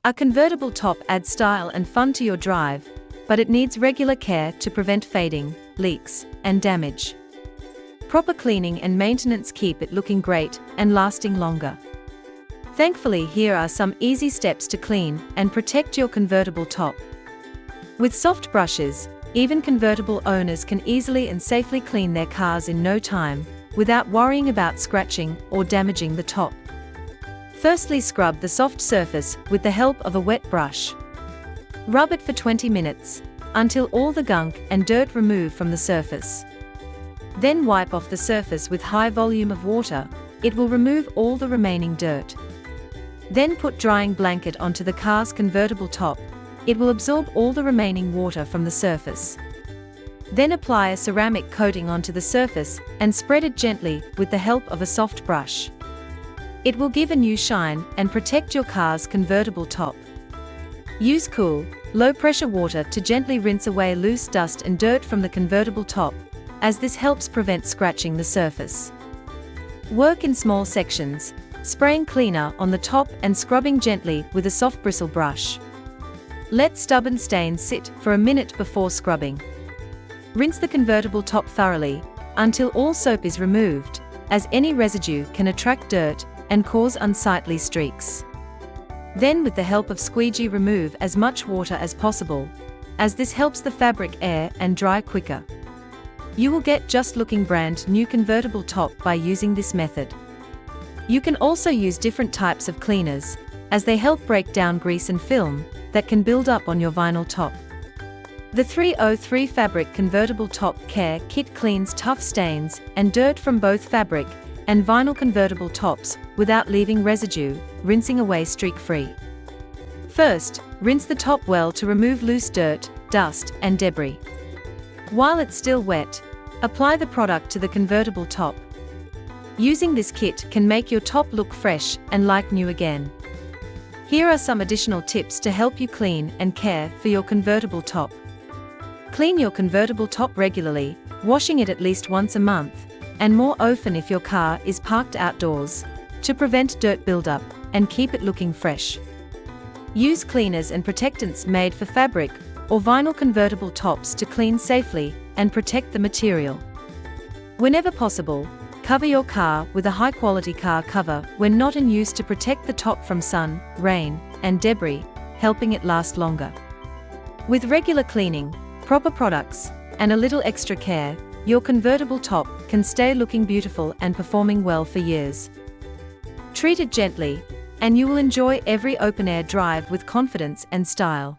A convertible top adds style and fun to your drive, but it needs regular care to prevent fading, leaks, and damage. Proper cleaning and maintenance keep it looking great and lasting longer. Thankfully, here are some easy steps to clean and protect your convertible top. With soft brushes, even convertible owners can easily and safely clean their cars in no time, without worrying about scratching or damaging the top. Firstly, scrub the soft surface with the help of a wet brush. Rub it for 20 minutes, until all the gunk and dirt remove from the surface. Then wipe off the surface with high volume of water. It will remove all the remaining dirt. Then put drying blanket onto the car's convertible top. It will absorb all the remaining water from the surface. Then apply a ceramic coating onto the surface and spread it gently with the help of a soft brush. It will give a new shine and protect your car's convertible top. Use cool, low-pressure water to gently rinse away loose dust and dirt from the convertible top, as this helps prevent scratching the surface. Work in small sections, spraying cleaner on the top and scrubbing gently with a soft bristle brush. Let stubborn stains sit for a minute before scrubbing. Rinse the convertible top thoroughly until all soap is removed, as any residue can attract dirt and cause unsightly streaks. Then, with the help of squeegee, remove as much water as possible, as this helps the fabric air and dry quicker. You will get just looking brand new convertible top by using this method. You can also use different types of cleaners, as they help break down grease and film that can build up on your vinyl top. The 303 Fabric Convertible Top Care Kit cleans tough stains and dirt from both fabric and vinyl convertible tops without leaving residue, rinsing away streak-free. First, rinse the top well to remove loose dirt, dust, and debris. While it's still wet, apply the product to the convertible top. Using this kit can make your top look fresh and like new again. Here are some additional tips to help you clean and care for your convertible top. Clean your convertible top regularly, washing it at least once a month, and more often if your car is parked outdoors, to prevent dirt buildup and keep it looking fresh. Use cleaners and protectants made for fabric or vinyl convertible tops to clean safely and protect the material. Whenever possible, cover your car with a high-quality car cover when not in use to protect the top from sun, rain, and debris, helping it last longer. With regular cleaning, proper products, and a little extra care, your convertible top can stay looking beautiful and performing well for years. Treat it gently, and you will enjoy every open-air drive with confidence and style.